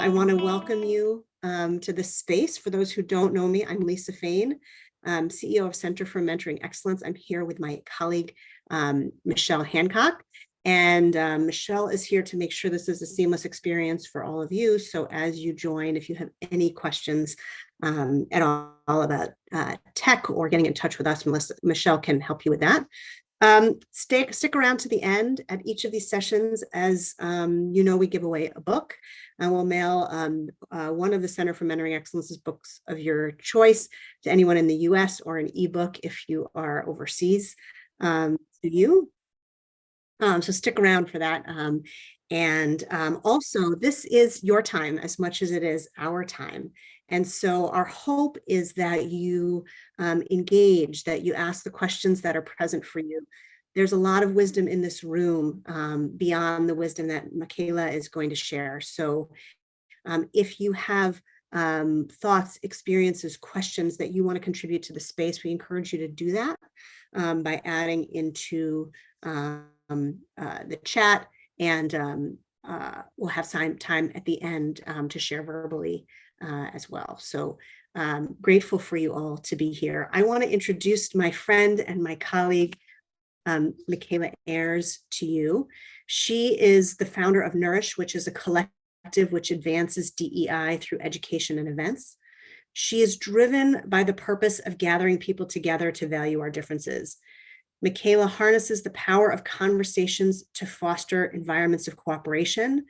I want to welcome you to this space. For those who don't know me, I'm Lisa Fain, CEO of Center for Mentoring Excellence. I'm here with my colleague, Michelle Hancock. And Michelle is here to make sure this is a seamless experience for all of you. So as you join, if you have any questions at all about tech or getting in touch with us, Michelle can help you with that. Stick around to the end at each of these sessions. As you know, we give away a book. I will mail one of the Center for Mentoring Excellence's books of your choice to anyone in the US, or an ebook if you are overseas to you. So stick around for that. Also, this is your time as much as it is our time. And so our hope is that you engage, that you ask the questions that are present for you. There's a lot of wisdom in this room beyond the wisdom that Michaela is going to share. So if you have thoughts, experiences, questions that you want to contribute to the space, we encourage you to do that by adding into the chat, and we'll have time at the end to share verbally as well. So grateful for you all to be here. I want to introduce my friend and my colleague, Michaela Ayers, to you. She is the founder of Nourish, which is a collective which advances DEI through education and events. She is driven by the purpose of gathering people together to value our differences. Michaela harnesses the power of conversations to foster environments of cooperation.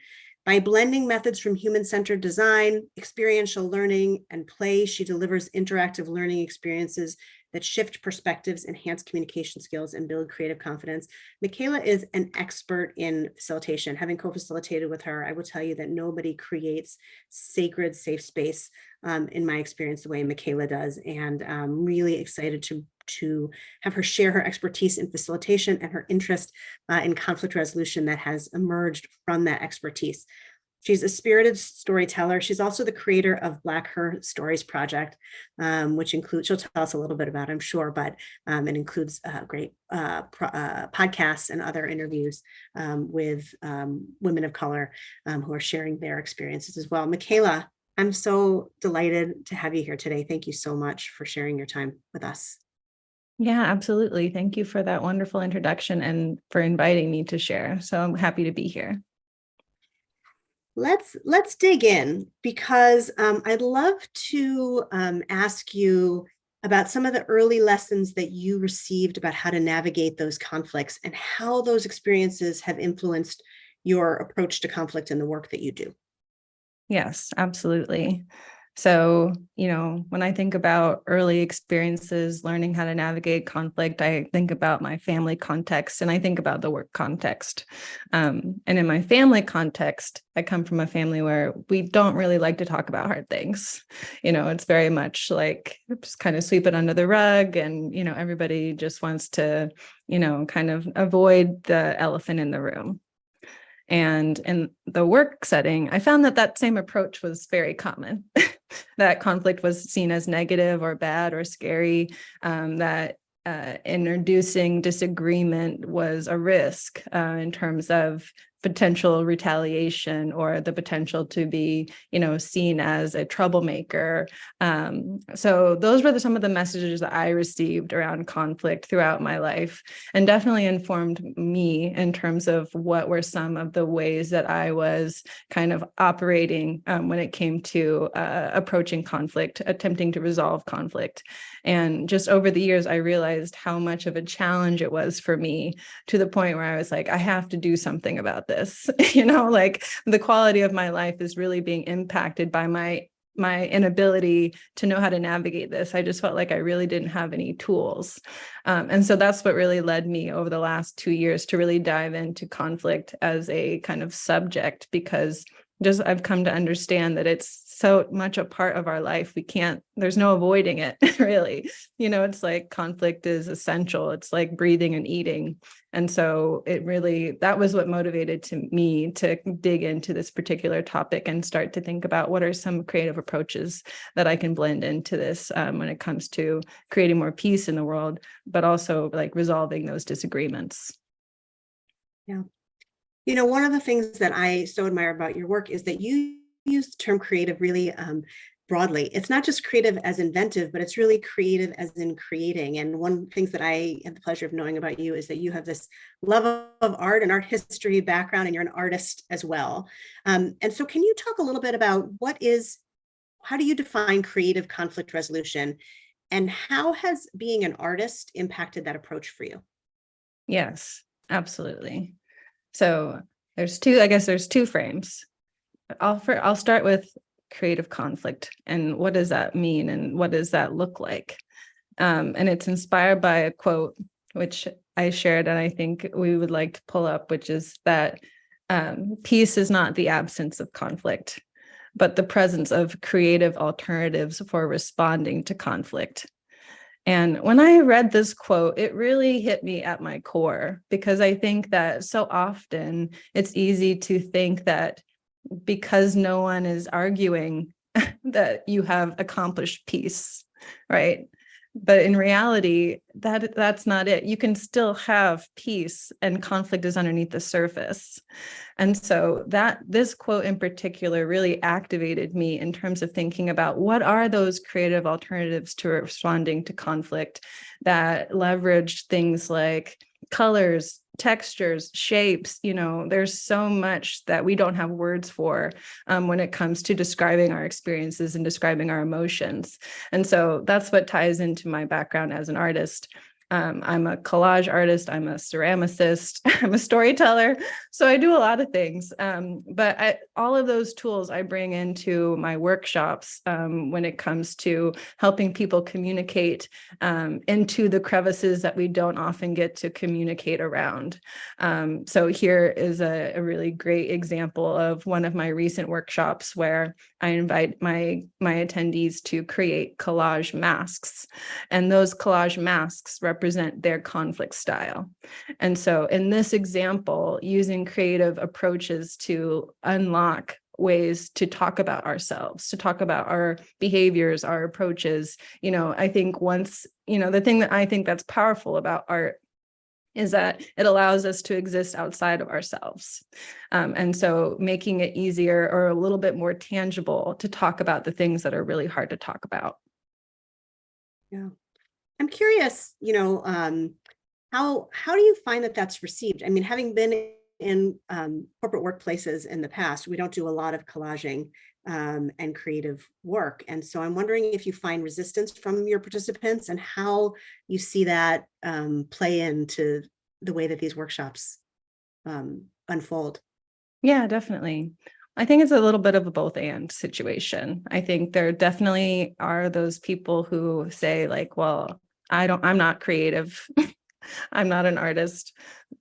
By blending methods from human-centered design, experiential learning, and play, she delivers interactive learning experiences that shift perspectives, enhance communication skills, and build creative confidence. Michaela is an expert in facilitation. Having co-facilitated with her, I will tell you that nobody creates sacred, safe space, in my experience, the way Michaela does. And I'm really excited to have her share her expertise in facilitation and her interest in conflict resolution that has emerged from that expertise. She's a spirited storyteller. She's also the creator of Black Her Stories Project, which includes, she'll tell us a little bit about, I'm sure, but it includes great podcasts and other interviews with women of color who are sharing their experiences as well. Michaela, I'm so delighted to have you here today. Thank you so much for sharing your time with us. Yeah, absolutely. Thank you for that wonderful introduction and for inviting me to share. So I'm happy to be here. Let's dig in, because I'd love to ask you about some of the early lessons that you received about how to navigate those conflicts and how those experiences have influenced your approach to conflict and the work that you do. Yes, absolutely. So, when I think about early experiences, learning how to navigate conflict, I think about my family context and I think about the work context. And in my family context, I come from a family where we don't really like to talk about hard things. It's very much like just kind of sweep it under the rug, and, everybody just wants to, kind of avoid the elephant in the room. And in the work setting, I found that same approach was very common, that conflict was seen as negative or bad or scary, that introducing disagreement was a risk in terms of potential retaliation or the potential to be, seen as a troublemaker. So those were some of the messages that I received around conflict throughout my life, and definitely informed me in terms of what were some of the ways that I was kind of operating when it came to approaching conflict, attempting to resolve conflict. And just over the years, I realized how much of a challenge it was for me, to the point where I was like, I have to do something about this. Like the quality of my life is really being impacted by my inability to know how to navigate this. I just felt like I really didn't have any tools. And so that's what really led me over the last 2 years to really dive into conflict as a kind of subject, because I've come to understand that it's so much a part of our life. There's no avoiding it, really. It's like conflict is essential. It's like breathing and eating. And so that was what motivated me to dig into this particular topic and start to think about what are some creative approaches that I can blend into this when it comes to creating more peace in the world, but also like resolving those disagreements. Yeah. One of the things that I so admire about your work is that you use the term creative really broadly. It's not just creative as inventive, but it's really creative as in creating. And one of the things that I have the pleasure of knowing about you is that you have this love of art and art history background, and you're an artist as well. And so can you talk a little bit about how do you define creative conflict resolution, and how has being an artist impacted that approach for you? Yes, absolutely. So there's two frames. I'll start with creative conflict and what does that mean and what does that look like? And it's inspired by a quote which I shared and I think we would like to pull up, which is that peace is not the absence of conflict, but the presence of creative alternatives for responding to conflict. And when I read this quote, it really hit me at my core, because I think that so often it's easy to think that because no one is arguing that you have accomplished peace, right? But in reality, that's not it. You can still have peace and conflict is underneath the surface. And so this quote in particular really activated me in terms of thinking about what are those creative alternatives to responding to conflict that leverage things like colors, textures, shapes. There's so much that we don't have words for when it comes to describing our experiences and describing our emotions. And so that's what ties into my background as an artist. I'm a collage artist, I'm a ceramicist, I'm a storyteller. So I do a lot of things. But all of those tools I bring into my workshops when it comes to helping people communicate into the crevices that we don't often get to communicate around. So here is a really great example of one of my recent workshops where I invite my attendees to create collage masks. And those collage masks represent their conflict style. And so in this example, using creative approaches to unlock ways to talk about ourselves, to talk about our behaviors, our approaches, I think the thing that I think that's powerful about art is that it allows us to exist outside of ourselves. And so making it easier or a little bit more tangible to talk about the things that are really hard to talk about. Yeah. I'm curious, how do you find that that's received? I mean, having been in corporate workplaces in the past, we don't do a lot of collaging and creative work. And so I'm wondering if you find resistance from your participants and how you see that play into the way that these workshops unfold. Yeah, definitely. I think it's a little bit of a both and situation. I think there definitely are those people who say like, well, I'm not creative. I'm not an artist.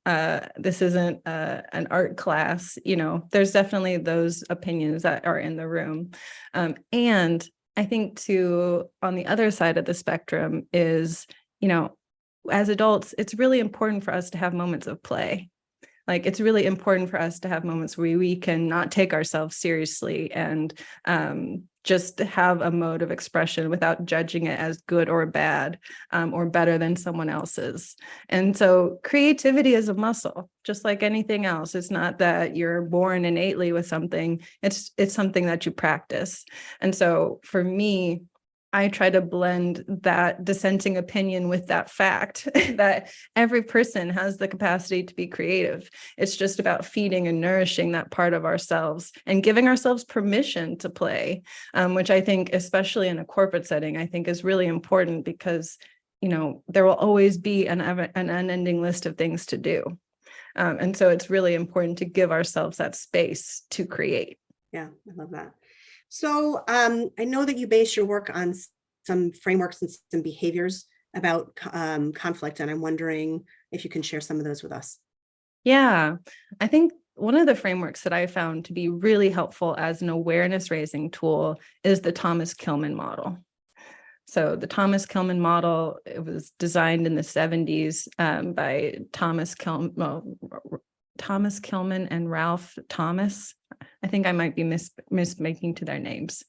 This isn't an art class. There's definitely those opinions that are in the room. And I think too, on the other side of the spectrum is, as adults, it's really important for us to have moments of play. Like it's really important for us to have moments where we can not take ourselves seriously and just have a mode of expression without judging it as good or bad or better than someone else's. And so creativity is a muscle, just like anything else. It's not that you're born innately with something. It's something that you practice. And so for me, I try to blend that dissenting opinion with that fact that every person has the capacity to be creative. It's just about feeding and nourishing that part of ourselves and giving ourselves permission to play, which I think, especially in a corporate setting, I think is really important because, there will always be an unending list of things to do. And so it's really important to give ourselves that space to create. Yeah, I love that. So I know that you base your work on some frameworks and some behaviors about conflict, and I'm wondering if you can share some of those with us. Yeah, I think one of the frameworks that I found to be really helpful as an awareness raising tool is the Thomas Kilmann model. So the Thomas Kilmann model, it was designed in the 70s by Thomas Kilmann and Ralph Thomas. I think I might be mismaking to their names.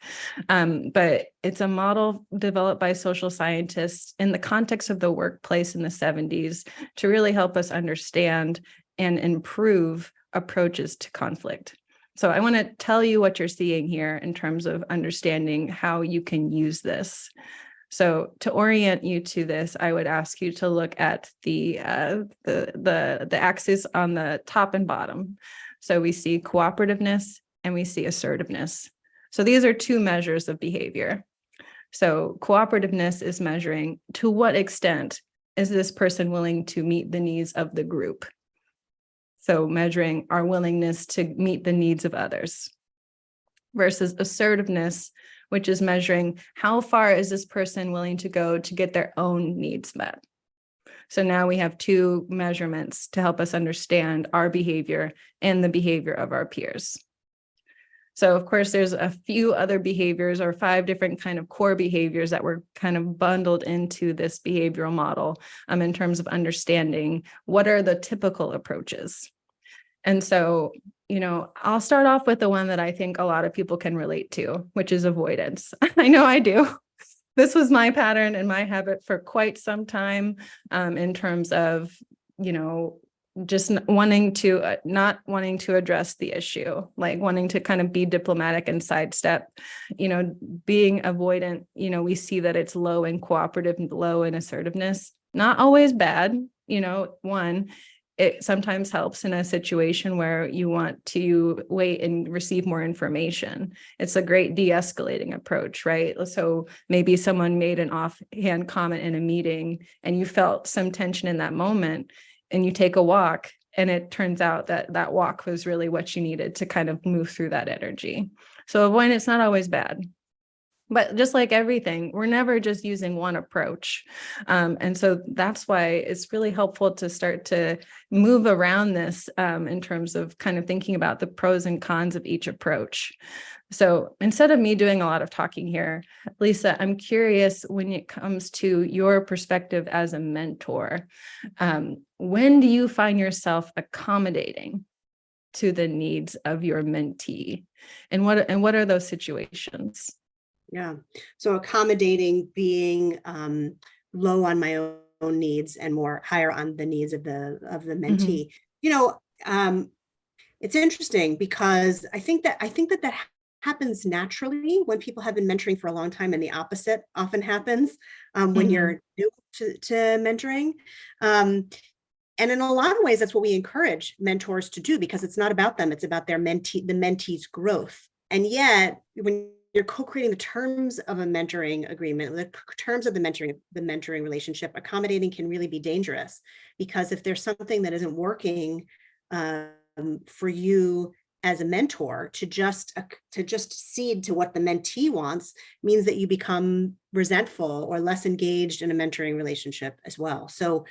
But it's a model developed by social scientists in the context of the workplace in the 70s to really help us understand and improve approaches to conflict. So I want to tell you what you're seeing here in terms of understanding how you can use this. So to orient you to this, I would ask you to look at the axis on the top and bottom. So we see cooperativeness and we see assertiveness. So these are two measures of behavior. So cooperativeness is measuring to what extent is this person willing to meet the needs of the group. So measuring our willingness to meet the needs of others, versus assertiveness, which is measuring how far is this person willing to go to get their own needs met. So now we have two measurements to help us understand our behavior and the behavior of our peers. So of course, there's a few other behaviors, or 5 different kind of core behaviors that were kind of bundled into this behavioral model in terms of understanding what are the typical approaches. And so, I'll start off with the one that I think a lot of people can relate to, which is avoidance. I know I do. This was my pattern and my habit for quite some time, in terms of, just not wanting to address the issue, like wanting to kind of be diplomatic and sidestep, being avoidant. We see that it's low in cooperative and low in assertiveness. Not always bad. It sometimes helps in a situation where you want to wait and receive more information. It's a great de-escalating approach, right? So maybe someone made an offhand comment in a meeting and you felt some tension in that moment, and you take a walk, and it turns out that that walk was really what you needed to kind of move through that energy. So avoidance, not always bad. But just like everything, we're never just using one approach. And so that's why it's really helpful to start to move around this in terms of kind of thinking about the pros and cons of each approach. So instead of me doing a lot of talking here, Lisa, I'm curious, when it comes to your perspective as a mentor, when do you find yourself accommodating to the needs of your mentee? And what are those situations? Yeah. So accommodating, being low on my own needs and more higher on the needs of the mentee. It's interesting because I think that happens naturally when people have been mentoring for a long time, and the opposite often happens when you're new to mentoring. And in a lot of ways, that's what we encourage mentors to do, because it's not about them; it's about the mentee's growth. And yet, when you're co-creating the terms of a mentoring agreement, the terms of the mentoring relationship, accommodating can really be dangerous, because if there's something that isn't working for you as a mentor, to just cede to what the mentee wants means that you become resentful or less engaged in a mentoring relationship as well. So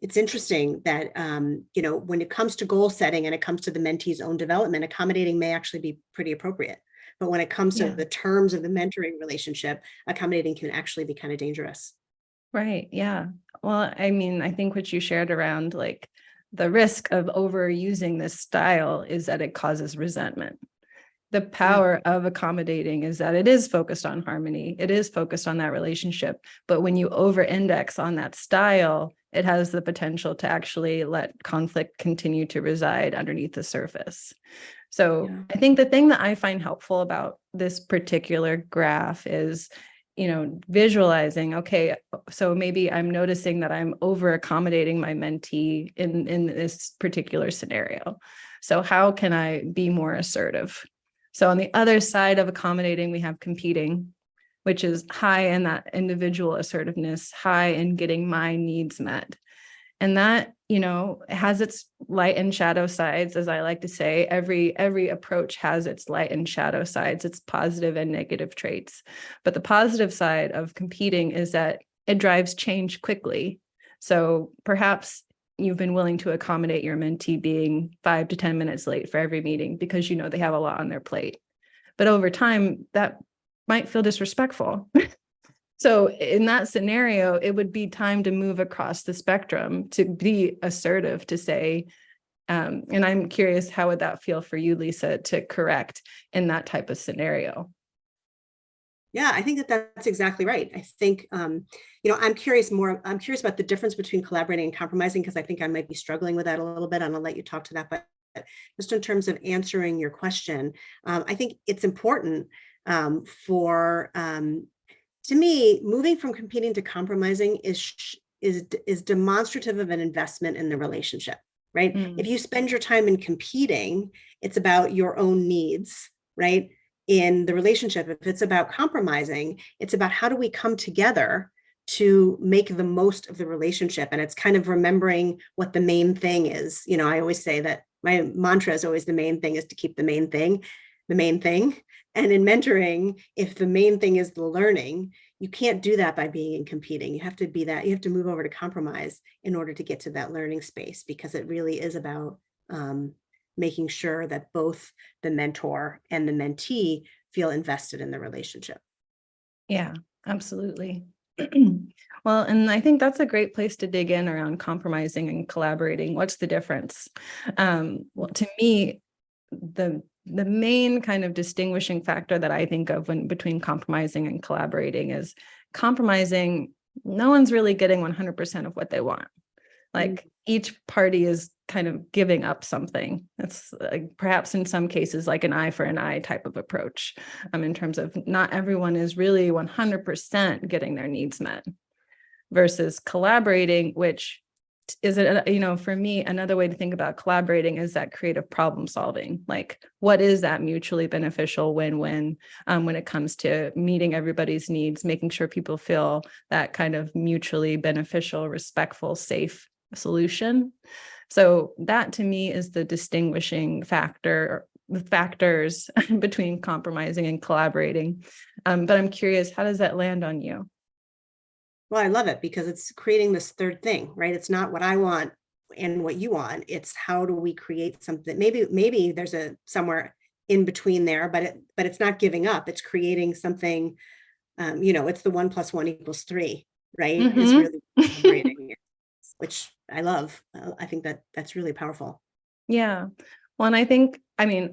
it's interesting that when it comes to goal setting and it comes to the mentee's own development, accommodating may actually be pretty appropriate. But when it comes to the terms of the mentoring relationship, accommodating can actually be kind of dangerous. Right. Yeah. Well, I mean, I think what you shared around like the risk of overusing this style is that it causes resentment. The power of accommodating is that it is focused on harmony. It is focused on that relationship. But when you over-index on that style, it has the potential to actually let conflict continue to reside underneath the surface. So I think the thing that I find helpful about this particular graph is, visualizing, okay, so maybe I'm noticing that I'm over accommodating my mentee in this particular scenario. So how can I be more assertive? So on the other side of accommodating, we have competing, which is high in that individual assertiveness, high in getting my needs met. And that, has its light and shadow sides, as I like to say. Every approach has its light and shadow sides, its positive and negative traits. But the positive side of competing is that it drives change quickly. So perhaps you've been willing to accommodate your mentee being 5 to 10 minutes late for every meeting because they have a lot on their plate. But over time, that might feel disrespectful. So in that scenario, it would be time to move across the spectrum, to be assertive, to say, and I'm curious, how would that feel for you, Lisa, to correct in that type of scenario? Yeah, I think that that's exactly right. I think, I'm curious about the difference between collaborating and compromising, because I think I might be struggling with that a little bit, and I'll let you talk to that. But just in terms of answering your question, I think it's important to me, moving from competing to compromising is demonstrative of an investment in the relationship, right? If you spend your time in competing, it's about your own needs, right? In the relationship, if it's about compromising, it's about how do we come together to make the most of the relationship. And it's kind of remembering what the main thing is. I always say that my mantra is always the main thing is to keep the main thing the main thing. And in mentoring, if the main thing is the learning, you can't do that by being in competing. You have to move over to compromise in order to get to that learning space, because it really is about making sure that both the mentor and the mentee feel invested in the relationship. Yeah, absolutely. Well, and I think that's a great place to dig in around compromising and collaborating. What's the difference? Well, to me, the main kind of distinguishing factor that I think of between compromising and collaborating is compromising. No one's really getting 100% of what they want. Like each party is kind of giving up something. It's like perhaps in some cases like an eye for an eye type of approach, in terms of not everyone is really 100% getting their needs met, versus collaborating, which is it, for me, another way to think about collaborating is that creative problem solving. Like, what is that mutually beneficial win-win when it comes to meeting everybody's needs, making sure people feel that kind of mutually beneficial, respectful, safe solution. So that to me is the distinguishing factor, the factors between compromising and collaborating. But I'm curious, how does that land on you? Well, I love it because it's creating this third thing, right? It's not what I want and what you want. It's how do we create something? Maybe there's somewhere in between there, but it's not giving up. It's creating something. It's the 1 + 1 = 3, right? Is really celebrating it, which I love. I think that's really powerful. Yeah. Well, and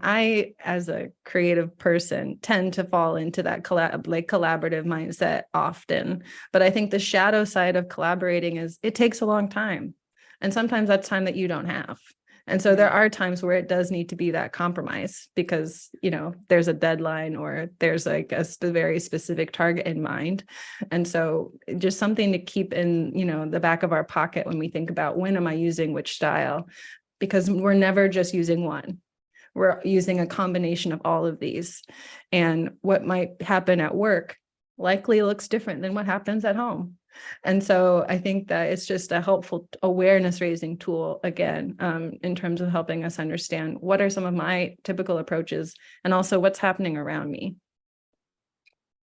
I, as a creative person, tend to fall into that collaborative mindset often. But I think the shadow side of collaborating is it takes a long time. And sometimes that's time that you don't have. And so there are times where it does need to be that compromise because, there's a deadline or there's like a very specific target in mind. And so just something to keep in, the back of our pocket when we think about when am I using which style, because we're never just using one. We're using a combination of all of these. And what might happen at work likely looks different than what happens at home. And so I think that it's just a helpful awareness raising tool, again, in terms of helping us understand what are some of my typical approaches and also what's happening around me.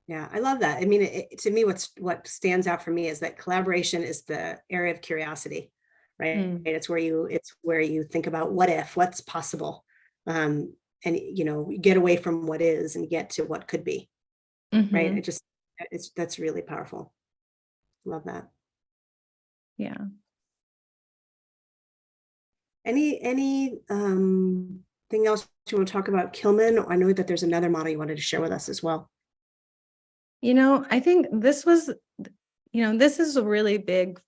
Yeah, I love that. I mean, to me, what stands out for me is that collaboration is the area of curiosity, right? It's where you think about what's possible, and you get away from what is and get to what could be, right? That's really powerful. Love that. Yeah. Any thing else you want to talk about Kilman? I know that there's another model you wanted to share with us as well. I think this was a really big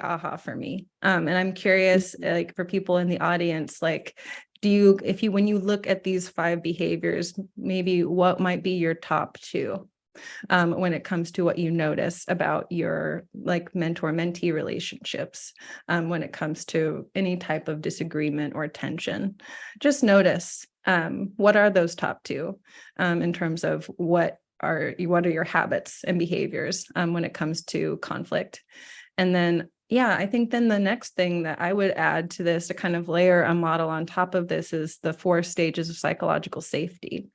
aha for me. And I'm curious, like for people in the audience, like, when you look at these 5 behaviors, maybe what might be your top 2 when it comes to what you notice about your like mentor-mentee relationships, when it comes to any type of disagreement or tension? Just notice what are those top 2 in terms of what are your habits and behaviors when it comes to conflict. And then, I think then the next thing that I would add to this to kind of layer a model on top of this is the 4 stages of psychological safety,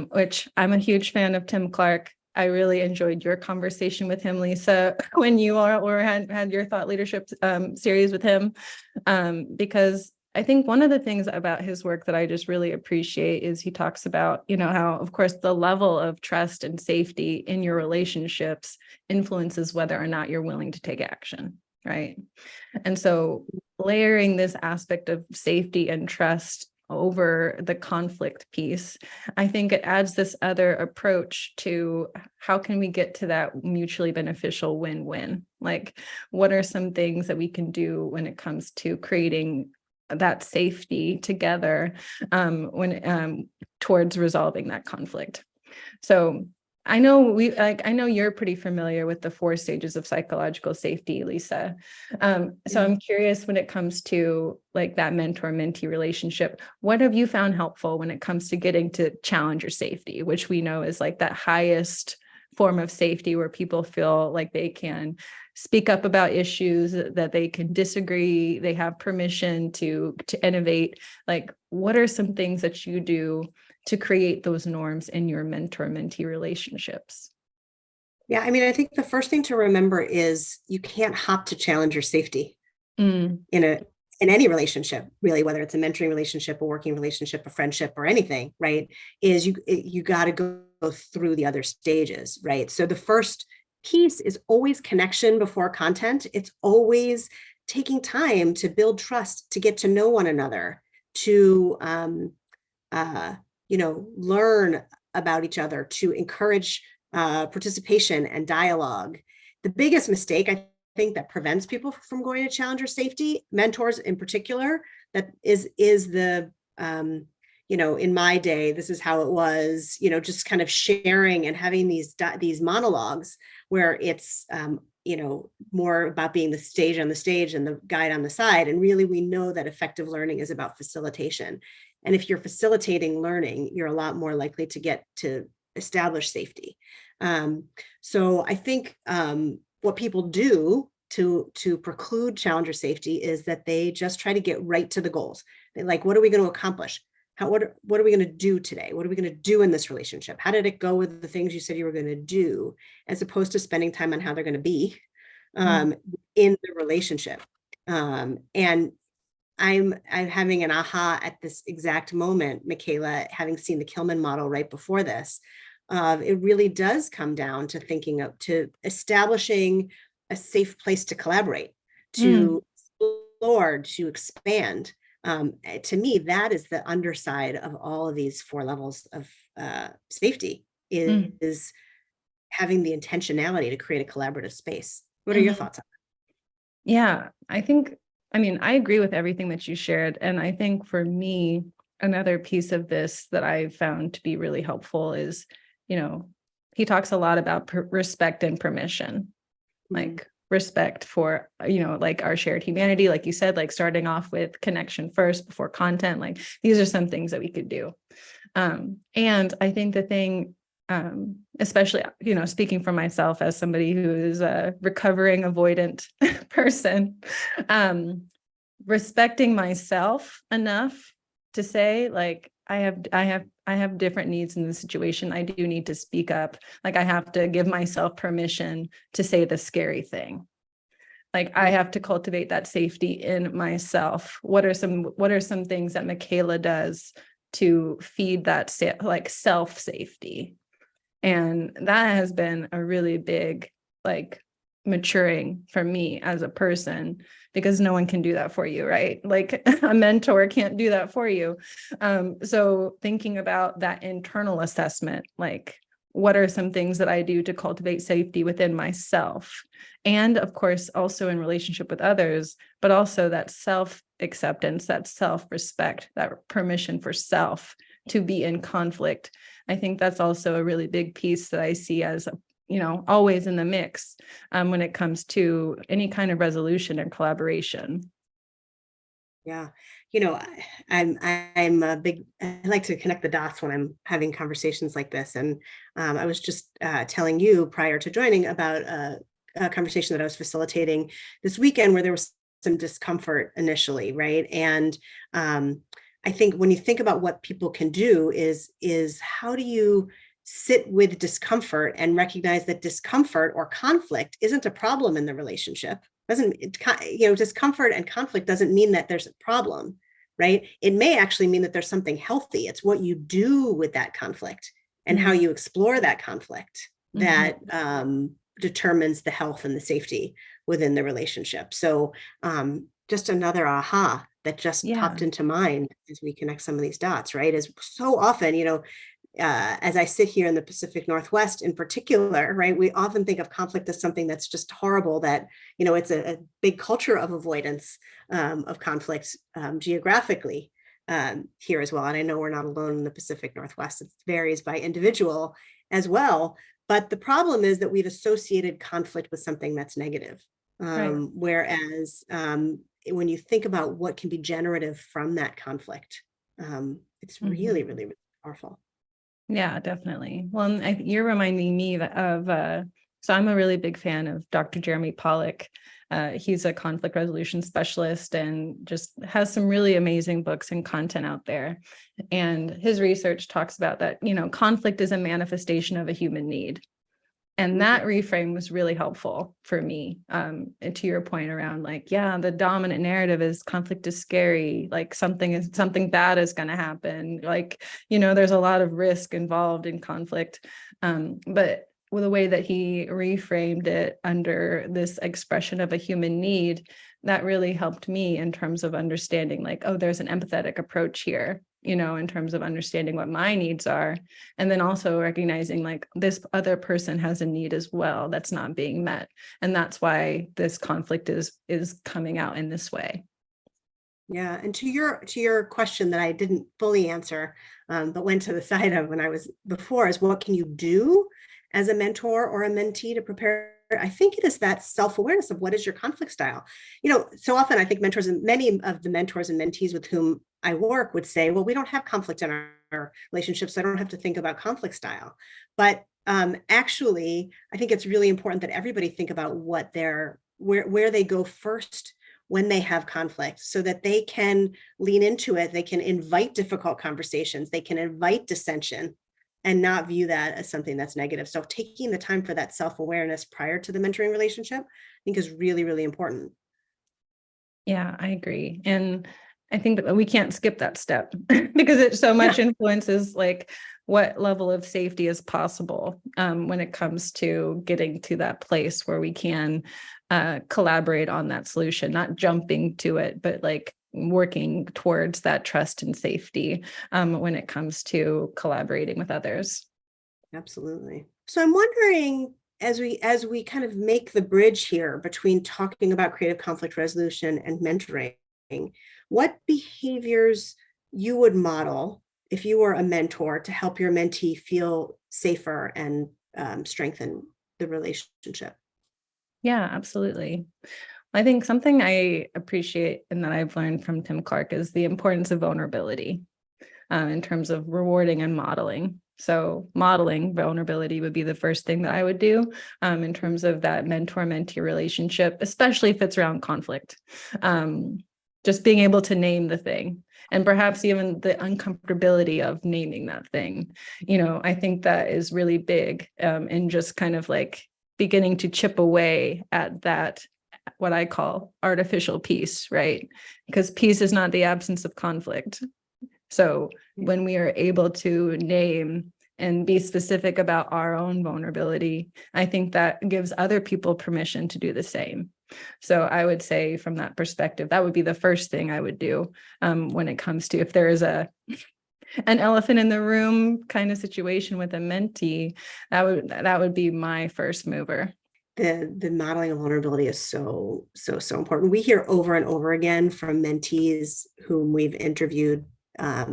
which I'm a huge fan of Tim Clark. I really enjoyed your conversation with him, Lisa, when you had your thought leadership series with him, because I think one of the things about his work that I just really appreciate is he talks about, how, of course, the level of trust and safety in your relationships influences whether or not you're willing to take action, right? And so layering this aspect of safety and trust over the conflict piece, I think it adds this other approach to how can we get to that mutually beneficial win-win? Like, what are some things that we can do when it comes to creating that safety together when towards resolving that conflict. So I know I know you're pretty familiar with the 4 stages of psychological safety, Lisa. So I'm curious, when it comes to like that mentor-mentee relationship, what have you found helpful when it comes to getting to challenger safety, which we know is like that highest form of safety where people feel like they can speak up about issues, that they can disagree, they have permission to innovate. Like, what are some things that you do to create those norms in your mentor-mentee relationships? Yeah, I mean, I think the first thing to remember is you can't hop to challenge your safety Mm, in any relationship, really, whether it's a mentoring relationship, a working relationship, a friendship, or anything, right? Is you got to go through the other stages, right? So the first piece is always connection before content. It's always taking time to build trust, to get to know one another, to uh, learn about each other, to encourage participation and dialogue. The biggest mistake I think that prevents people from going to challenger safety, mentors in particular, that is the in my day, this is how it was, just kind of sharing and having these monologues where it's more about being the stage on the stage and the guide on the side. And really, we know that effective learning is about facilitation. And if you're facilitating learning, you're a lot more likely to get to establish safety. So I think what people do to preclude challenger safety is that they just try to get right to the goals. They like, what are we going to accomplish? What are we going to do today? What are we going to do in this relationship? How did it go with the things you said you were going to do, as opposed to spending time on how they're going to be mm, in the relationship? And I'm having an aha at this exact moment, Michaela, having seen the Kilman model right before this. It really does come down to to establishing a safe place to collaborate, mm, to explore, to expand. To me, that is the underside of all of these 4 levels of safety, mm, is having the intentionality to create a collaborative space. What are your mhm. thoughts on Yeah, I mean, I agree with everything that you shared. And I think for me, another piece of this that I found to be really helpful is, you know, he talks a lot about respect and permission, that? like respect for, like our shared humanity, like you said, like starting off with connection first before content. Like these are some things that we could do. And I think the thing, especially, speaking for myself as somebody who is a recovering avoidant person, respecting myself enough to say, like, I have different needs in the situation. I do need to speak up. Like, I have to give myself permission to say the scary thing. Like, I have to cultivate that safety in myself. What are some things that Michaela does to feed that like self safety? And that has been a really big, like, maturing for me as a person, because no one can do that for you, right? Like a mentor can't do that for you. So thinking about that internal assessment, like, what are some things that I do to cultivate safety within myself? And of course, also in relationship with others, but also that self-acceptance, that self-respect, that permission for self to be in conflict. I think that's also a really big piece that I see as, always in the mix when it comes to any kind of resolution and collaboration. Yeah. You know, I'm a big, I like to connect the dots when I'm having conversations like this. And I was just telling you prior to joining about a conversation that I was facilitating this weekend where there was some discomfort initially, right? And I think when you think about what people can do is how do you sit with discomfort and recognize that discomfort or conflict isn't a problem in the relationship. Doesn't discomfort and conflict doesn't mean that there's a problem, right? It may actually mean that there's something healthy. It's what you do with that conflict and how Mm, you explore that conflict mhm. that determines the health and the safety within the relationship. So just another aha that just popped Yeah. into mind as we connect some of these dots, right? Is so often, as I sit here in the Pacific Northwest in particular, right, we often think of conflict as something that's just horrible, that, it's a big culture of avoidance of conflict geographically here as well. And I know we're not alone in the Pacific Northwest. It varies by individual as well. But the problem is that we've associated conflict with something that's negative. Right. Whereas when you think about what can be generative from that conflict, it's really, really, really powerful. Yeah, definitely. Well, and you're reminding me of, so I'm a really big fan of Dr. Jeremy Pollack. He's a conflict resolution specialist and just has some really amazing books and content out there. And his research talks about that, conflict is a manifestation of a human need. And that reframe was really helpful for me. And to your point around the dominant narrative is conflict is scary, something bad is going to happen. There's a lot of risk involved in conflict. But with the way that he reframed it under this expression of a human need, that really helped me in terms of understanding there's an empathetic approach here, in terms of understanding what my needs are. And then also recognizing this other person has a need as well that's not being met. And that's why this conflict is coming out in this way. Yeah. And to your question that I didn't fully answer, but went to the side of when I was before, is what can you do as a mentor or a mentee to prepare? I think it is that self-awareness of what is your conflict style. So often I think mentors, and many of the mentors and mentees with whom I work would say, well, we don't have conflict in our relationships, so I don't have to think about conflict style. But actually, I think it's really important that everybody think about where they go first when they have conflict, so that they can lean into it. They can invite difficult conversations. They can invite dissension and not view that as something that's negative. So taking the time for that self-awareness prior to the mentoring relationship, I think is really, really important. Yeah, I agree. And I think that we can't skip that step because it so much influences what level of safety is possible when it comes to getting to that place where we can collaborate on that solution, not jumping to it, but working towards that trust and safety when it comes to collaborating with others. Absolutely. So I'm wondering, as we kind of make the bridge here between talking about creative conflict resolution and mentoring, what behaviors you would model if you were a mentor to help your mentee feel safer and strengthen the relationship? Yeah, absolutely. I think something I appreciate and that I've learned from Tim Clark is the importance of vulnerability in terms of rewarding and modeling. So modeling vulnerability would be the first thing that I would do in terms of that mentor-mentee relationship, especially if it's around conflict. Just being able to name the thing, and perhaps even the uncomfortability of naming that thing. I think that is really big in just kind of beginning to chip away at that, what I call artificial peace, right? Because peace is not the absence of conflict. So when we are able to name and be specific about our own vulnerability, I think that gives other people permission to do the same. So I would say from that perspective, that would be the first thing I would do when it comes to if there is an elephant in the room kind of situation with a mentee, that would be my first mover. The modeling of vulnerability is so important. We hear over and over again from mentees whom we've interviewed, at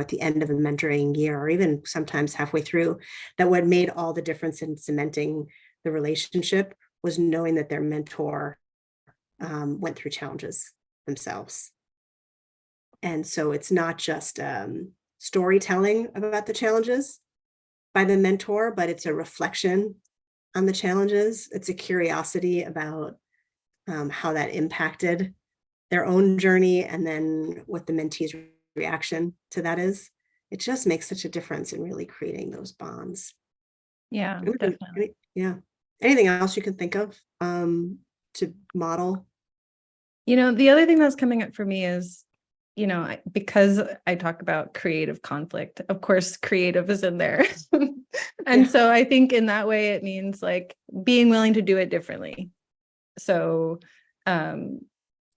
the end of a mentoring year, or even sometimes halfway through, that what made all the difference in cementing the relationship was knowing that their mentor went through challenges themselves. And so it's not just storytelling about the challenges by the mentor, but it's a reflection on the challenges. It's a curiosity about how that impacted their own journey, and then what the mentee's reaction to that is. It just makes such a difference in really creating those bonds. Yeah, definitely. Yeah. Anything else you can think of to model? The other thing that's coming up for me is, because I talk about creative conflict, of course, creative is in there. And so I think in that way, it means being willing to do it differently. So in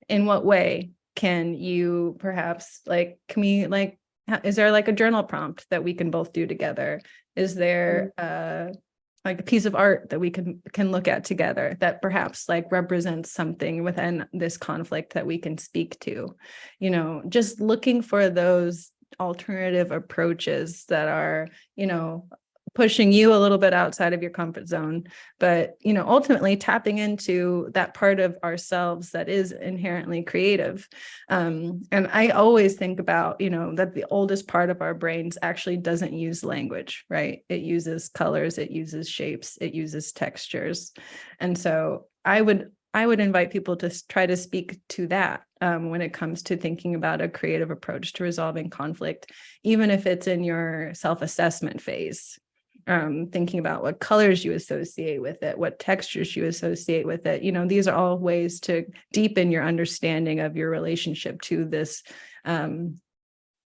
what way can you perhaps can we is there like a journal prompt that we can both do together? Is there like a piece of art that we can look at together that perhaps like represents something within this conflict that we can speak to? You know, just looking for those alternative approaches that are, you know, pushing you a little bit outside of your comfort zone, but, you know, ultimately tapping into that part of ourselves that is inherently creative. And I always think about, you know, that the oldest part of our brains actually doesn't use language, right? It uses colors, it uses shapes, it uses textures. And so I would invite people to try to speak to that when it comes to thinking about a creative approach to resolving conflict, even if it's in your self-assessment phase. Thinking about what colors you associate with it, what textures you associate with it. You know, these are all ways to deepen your understanding of your relationship to this, you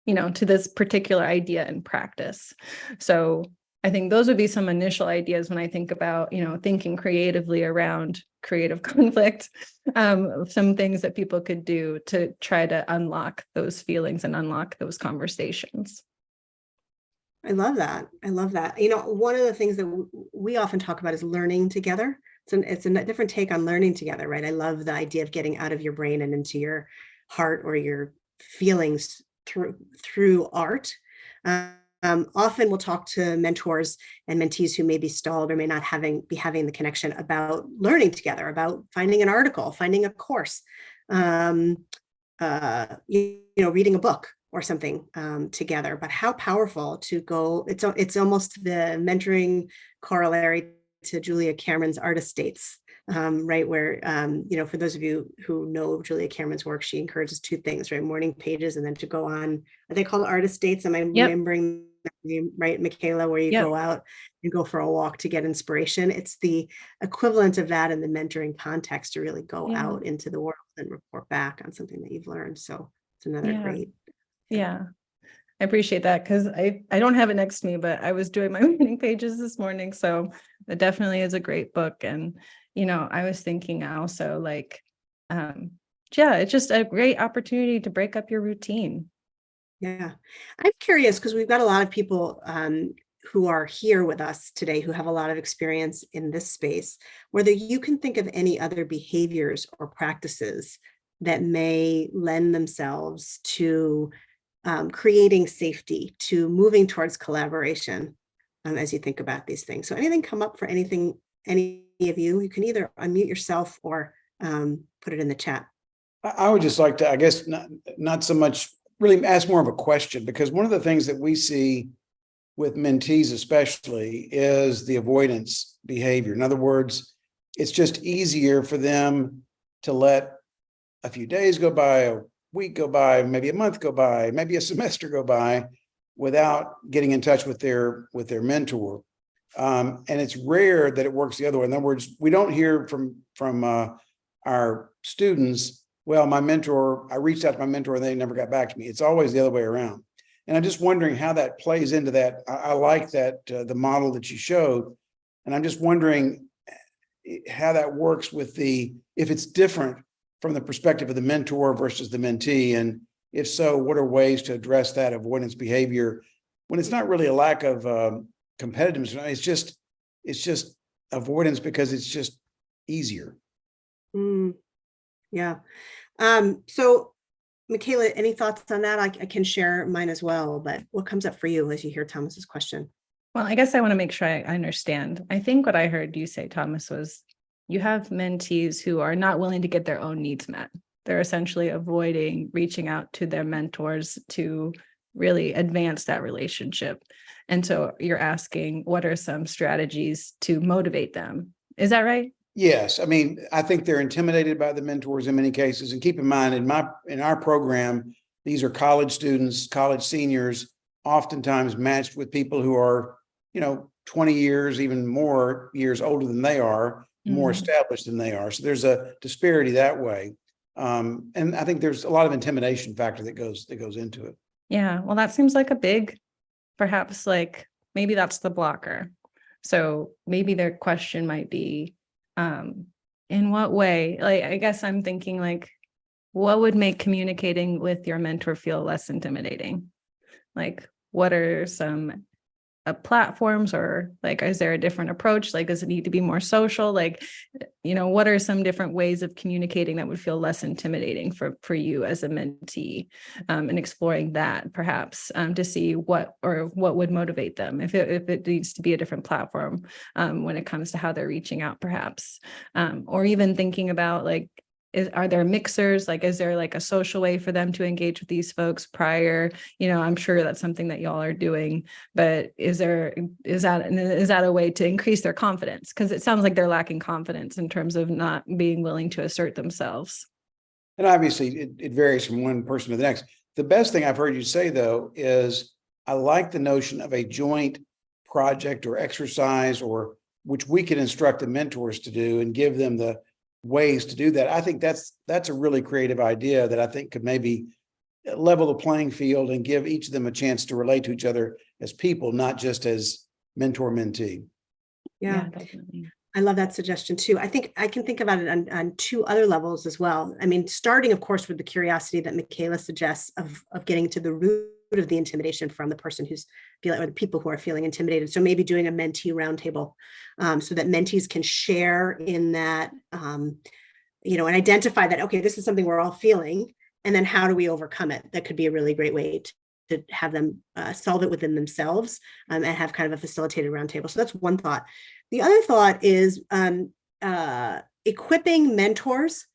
know, to this particular idea in practice. So I think those would be some initial ideas when I think about, you know, thinking creatively around creative conflict, some things that people could do to try to unlock those feelings and unlock those conversations. I love that. I love that. You know, one of the things that we often talk about is learning together. It's a different take on learning together, right? I love the idea of getting out of your brain and into your heart or your feelings through art. Often we'll talk to mentors and mentees who may be stalled or may not be having the connection about learning together, about finding an article, finding a course, reading a book or something together. But how powerful to go, it's almost the mentoring corollary to Julia Cameron's art estates, right? Where, for those of you who know Julia Cameron's work, she encourages two things, right? Morning pages, and then to go on, are they called art estates? Am I remembering that name right, Michaela, where you go out and go for a walk to get inspiration? It's the equivalent of that in the mentoring context, to really go out into the world and report back on something that you've learned. So it's another great. Yeah. I appreciate that, because I don't have it next to me, but I was doing my morning pages this morning. So it definitely is a great book. And, you know, I was thinking also like, it's just a great opportunity to break up your routine. Yeah. I'm curious because we've got a lot of people who are here with us today who have a lot of experience in this space, whether you can think of any other behaviors or practices that may lend themselves to creating safety, to moving towards collaboration as you think about these things. So anything come up for any of you? You can either unmute yourself or put it in the chat. I would just like to, I guess, not so much really ask more of a question, because one of the things that we see with mentees especially is the avoidance behavior. In other words, it's just easier for them to let a few days go by, a week go by, maybe a month go by, maybe a semester go by without getting in touch with their mentor. And it's rare that it works the other way. In other words, we don't hear from our students, well, my mentor, I reached out to my mentor and they never got back to me. It's always the other way around. And I'm just wondering how that plays into that. I like that, the model that you showed. And I'm just wondering how that works with if it's different from the perspective of the mentor versus the mentee. And if so, what are ways to address that avoidance behavior when it's not really a lack of competitiveness? It's just avoidance because it's just easier. Yeah. So Michaela, any thoughts on that? I can share mine as well, but what comes up for you as you hear Thomas's question? Well, I guess I want to make sure I understand. I think what I heard you say, Thomas, was you have mentees who are not willing to get their own needs met. They're essentially avoiding reaching out to their mentors to really advance that relationship. And so you're asking, what are some strategies to motivate them? Is that right? Yes. I mean, I think they're intimidated by the mentors in many cases. And keep in mind, in our program, these are college students, college seniors, oftentimes matched with people who are, 20 years, even more years older than they are, more established than they are. So there's a disparity that way. And I think there's a lot of intimidation factor that goes into it. Yeah. Well, that seems like a big, perhaps like maybe that's the blocker. So maybe their question might be, in what way? Like, I guess I'm thinking like, what would make communicating with your mentor feel less intimidating? Like, what are some platforms, or like, is there a different approach? Like, does it need to be more social? Like, what are some different ways of communicating that would feel less intimidating for you as a mentee, and exploring that perhaps, to see what would motivate them if it needs to be a different platform, when it comes to how they're reaching out, perhaps, or even thinking about like, are there mixers? Like, is there like a social way for them to engage with these folks prior? I'm sure that's something that y'all are doing, but is that a way to increase their confidence? Because it sounds like they're lacking confidence in terms of not being willing to assert themselves. And obviously it varies from one person to the next. The best thing I've heard you say, though, is I like the notion of a joint project or exercise, or which we can instruct the mentors to do and give them the ways to do that. I think that's a really creative idea that I think could maybe level the playing field and give each of them a chance to relate to each other as people, not just as mentor mentee. Yeah, Definitely. I love that suggestion too. I think I can think about it on two other levels as well. I mean, starting, of course, with the curiosity that Michaela suggests of getting to the root of the intimidation from the person who's feeling, or the people who are feeling intimidated. So maybe doing a mentee roundtable, so that mentees can share in that, and identify that, okay, this is something we're all feeling, and then how do we overcome it? That could be a really great way to have them solve it within themselves, and have kind of a facilitated roundtable. So that's one thought. The other thought is equipping mentors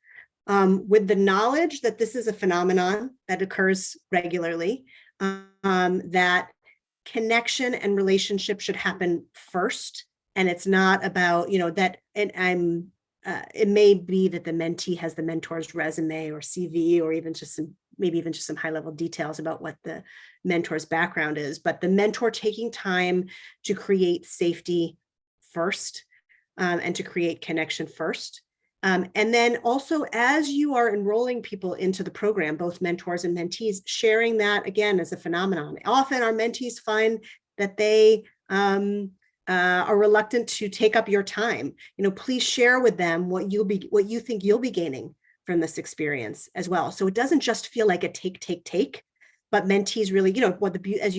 with the knowledge that this is a phenomenon that occurs regularly, that connection and relationship should happen first. And it's not about, that, and it may be that the mentee has the mentor's resume or CV, or even just some high level details about what the mentor's background is, but the mentor taking time to create safety first, and to create connection first. And then also, as you are enrolling people into the program, both mentors and mentees, sharing that again as a phenomenon. Often our mentees find that they are reluctant to take up your time. Please share with them what you think you'll be gaining from this experience as well. So it doesn't just feel like a take, but mentees really, as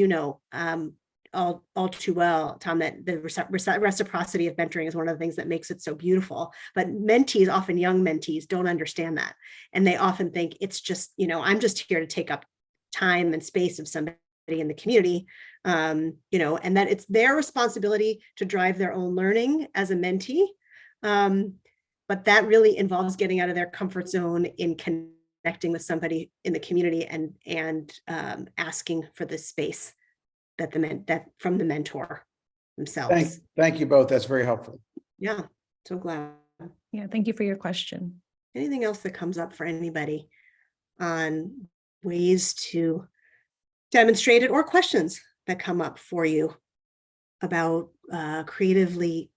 all too well, Tom, that the reciprocity of mentoring is one of the things that makes it so beautiful. But mentees, often young mentees, don't understand that. And they often think it's just, I'm just here to take up time and space of somebody in the community, and that it's their responsibility to drive their own learning as a mentee. But that really involves getting out of their comfort zone in connecting with somebody in the community and asking for the space that from the mentor themselves. Thank you both. That's very helpful. Yeah, so glad. Yeah, thank you for your question. Anything else that comes up for anybody on ways to demonstrate it, or questions that come up for you about creatively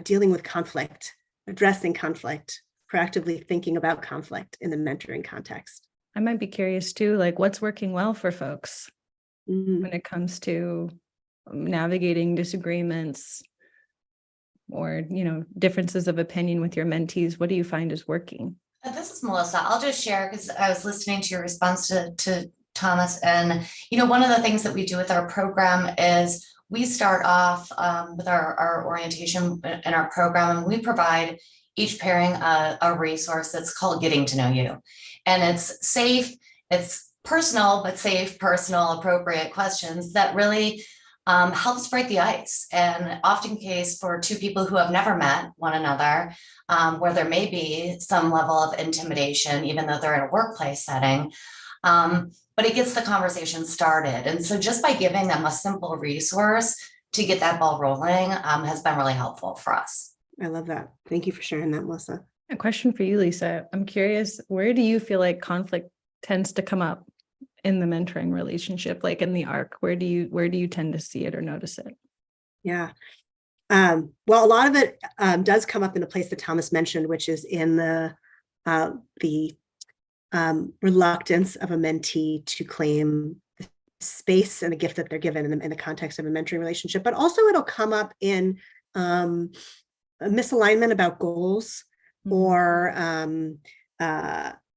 dealing with conflict, addressing conflict, proactively thinking about conflict in the mentoring context? I might be curious too, like, what's working well for folks when it comes to navigating disagreements or, differences of opinion with your mentees. What do you find is working? This is Melissa. I'll just share, because I was listening to your response to Thomas. And, one of the things that we do with our program is we start off with our orientation in our program, and we provide each pairing a resource that's called Getting to Know You. And it's safe, it's personal, but safe, personal, appropriate questions that really helps break the ice. And often case for two people who have never met one another, where there may be some level of intimidation, even though they're in a workplace setting, but it gets the conversation started. And so just by giving them a simple resource to get that ball rolling has been really helpful for us. I love that. Thank you for sharing that, Melissa. A question for you, Lisa. I'm curious, where do you feel like conflict tends to come up in the mentoring relationship, like in the arc? Where do you tend to see it or notice it? Yeah. Well, a lot of it does come up in the place that Thomas mentioned, which is in the reluctance of a mentee to claim the space and the gift that they're given in the context of a mentoring relationship. But also it'll come up in a misalignment about goals, or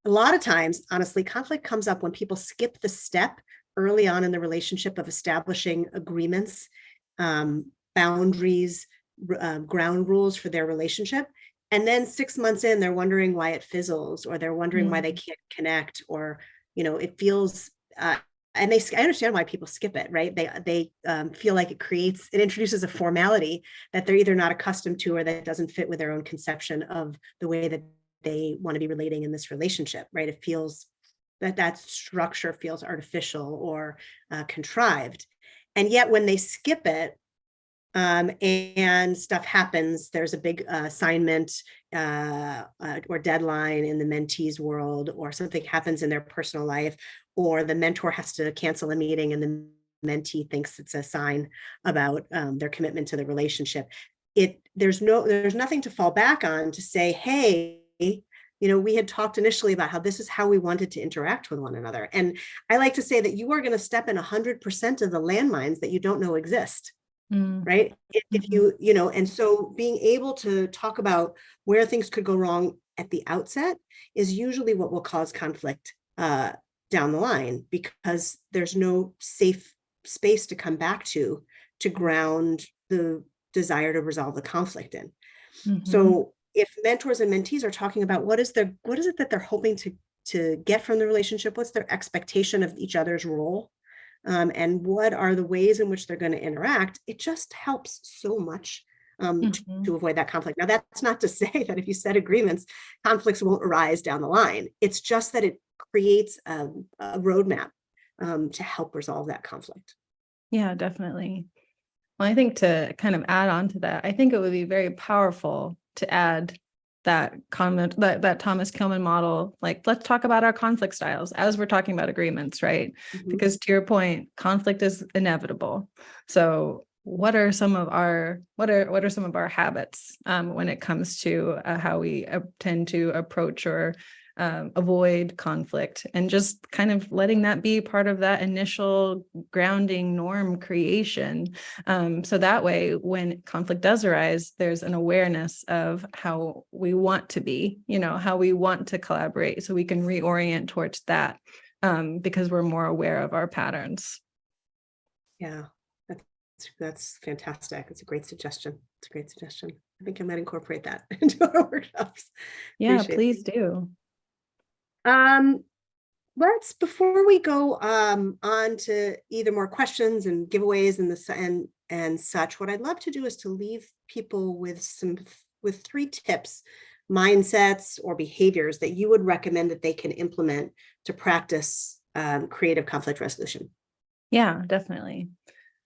a lot of times, honestly, conflict comes up when people skip the step early on in the relationship of establishing agreements, boundaries, ground rules for their relationship. And then 6 months in, they're wondering why it fizzles, or they're wondering why they can't connect, or, it feels, and I understand why people skip it, right? They feel like it introduces a formality that they're either not accustomed to, or that doesn't fit with their own conception of the way that they want to be relating in this relationship, right? It feels that structure feels artificial or contrived. And yet when they skip it, and stuff happens, there's a big assignment or deadline in the mentee's world, or something happens in their personal life, or the mentor has to cancel a meeting and the mentee thinks it's a sign about their commitment to the relationship. There's nothing to fall back on to say, hey, we had talked initially about how this is how we wanted to interact with one another. And I like to say that you are going to step in 100% of the landmines that you don't know exist. Right. If you, and so being able to talk about where things could go wrong at the outset is usually what will cause conflict down the line, because there's no safe space to come back to ground the desire to resolve the conflict in. So if mentors and mentees are talking about what is it that they're hoping to get from the relationship, what's their expectation of each other's role, and what are the ways in which they're going to interact, it just helps so much to avoid that conflict. Now, that's not to say that if you set agreements, conflicts won't arise down the line. It's just that it creates a roadmap to help resolve that conflict. Yeah, definitely. Well, I think to kind of add on to that, I think it would be very powerful to add that comment, that Thomas Kilmann model, like, let's talk about our conflict styles as we're talking about agreements, right? Because to your point, conflict is inevitable. So what are some of our habits when it comes to how we tend to approach or avoid conflict, and just kind of letting that be part of that initial grounding norm creation. So that way, when conflict does arise, there's an awareness of how we want to be, how we want to collaborate, so we can reorient towards that, because we're more aware of our patterns. Yeah, that's fantastic. It's a great suggestion. I think I might incorporate that into our workshops. Yeah, please do. Before we go on to either more questions and giveaways and such, what I'd love to do is to leave people with 3 tips, mindsets, or behaviors that you would recommend that they can implement to practice creative conflict resolution. Yeah, definitely.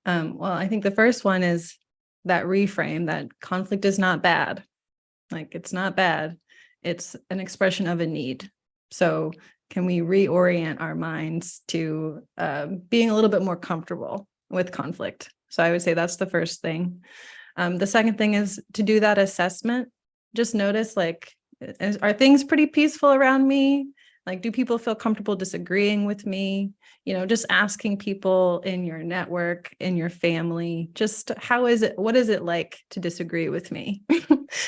Well, I think the first one is that reframe that conflict is not bad. Like, it's not bad. It's an expression of a need. So can we reorient our minds to being a little bit more comfortable with conflict? So I would say that's the first thing. The second thing is to do that assessment. Just notice, like, are things pretty peaceful around me? Like, do people feel comfortable disagreeing with me? Just asking people in your network, in your family, just what is it like to disagree with me?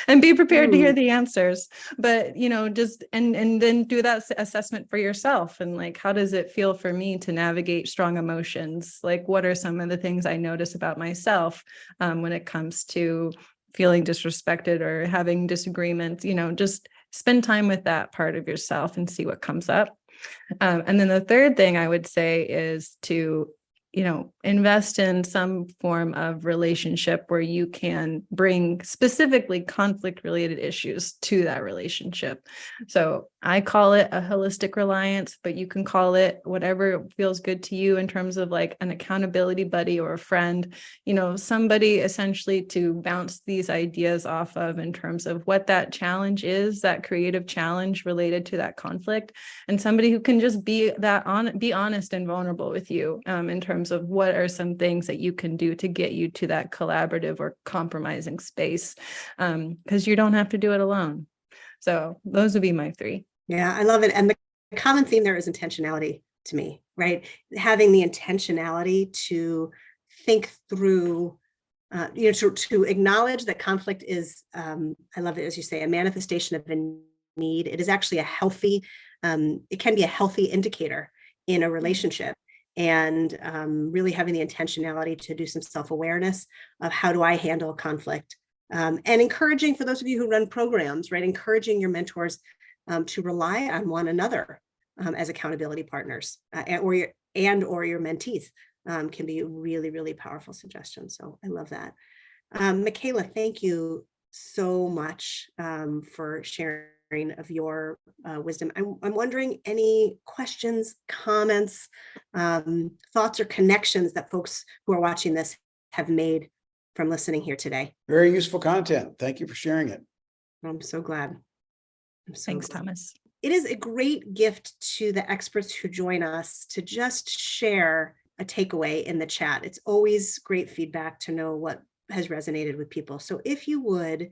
And be prepared to hear the answers. But, just, and then do that assessment for yourself. And like, how does it feel for me to navigate strong emotions? Like, what are some of the things I notice about myself when it comes to feeling disrespected or having disagreements? Just spend time with that part of yourself and see what comes up. And then the third thing I would say is to, invest in some form of relationship where you can bring specifically conflict-related issues to that relationship. So I call it a holistic reliance, but you can call it whatever feels good to you in terms of like an accountability buddy or a friend, somebody essentially to bounce these ideas off of in terms of what that challenge is, that creative challenge related to that conflict, and somebody who can just be honest and vulnerable with you in terms of what are some things that you can do to get you to that collaborative or compromising space, because you don't have to do it alone. So those would be my 3. Yeah, I love it. And the common theme there is intentionality to me, right? Having the intentionality to think through, to acknowledge that conflict is, I love it, as you say, a manifestation of a need. It is actually it can be a healthy indicator in a relationship. and really having the intentionality to do some self-awareness of how do I handle conflict, and encouraging, for those of you who run programs, right, encouraging your mentors to rely on one another as accountability partners, or your mentees can be really, really powerful suggestions. So I love that. Michaela, thank you so much for sharing of your wisdom. I'm wondering, any questions, comments, thoughts, or connections that folks who are watching this have made from listening here today? Very useful content. Thank you for sharing it. I'm so glad. Thanks, Thomas. It is a great gift to the experts who join us to just share a takeaway in the chat. It's always great feedback to know what has resonated with people. So if you would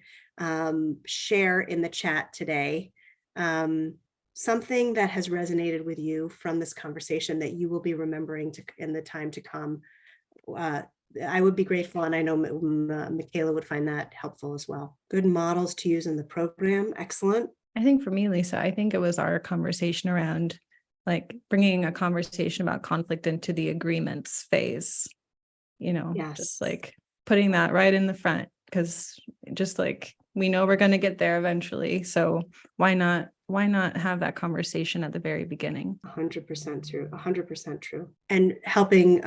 share in the chat today something that has resonated with you from this conversation that you will be remembering in the time to come, I would be grateful, and I know Michaela would find that helpful as well. Good models to use in the program. Excellent. I think for me, Lisa, I think it was our conversation around like bringing a conversation about conflict into the agreements phase, Yes. just like putting that right in the front, because just like we know we're going to get there eventually. So why not have that conversation at the very beginning? 100% true. 100% true. And helping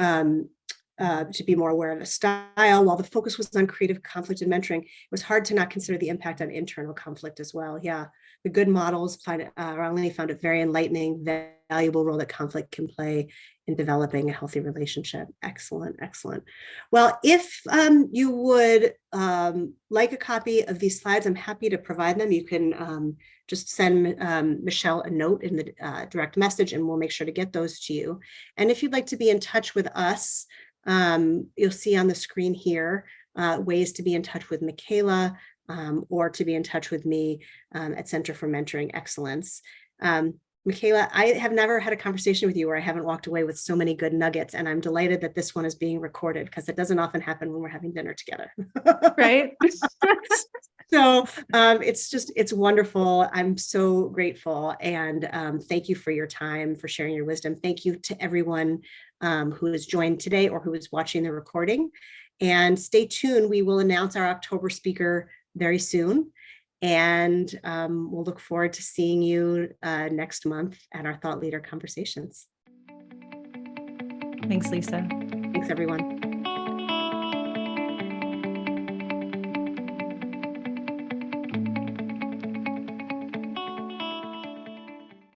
to be more aware of the style. While the focus was on creative conflict and mentoring, it was hard to not consider the impact on internal conflict as well. Yeah, the good models found it very enlightening, valuable role that conflict can play in developing a healthy relationship. Excellent, excellent. Well, if you would like a copy of these slides, I'm happy to provide them. You can just send Michelle a note in the direct message, and we'll make sure to get those to you. And if you'd like to be in touch with us, you'll see on the screen here ways to be in touch with Michaela or to be in touch with me at Center for Mentoring Excellence. Michaela, I have never had a conversation with you where I haven't walked away with so many good nuggets, and I'm delighted that this one is being recorded, because it doesn't often happen when we're having dinner together. Right? So it's wonderful. I'm so grateful. And thank you for your time, for sharing your wisdom. Thank you to everyone who has joined today or who is watching the recording. And stay tuned. We will announce our October speaker very soon. And we'll look forward to seeing you next month at our Thought Leader Conversations. Thanks, Lisa. Thanks, everyone.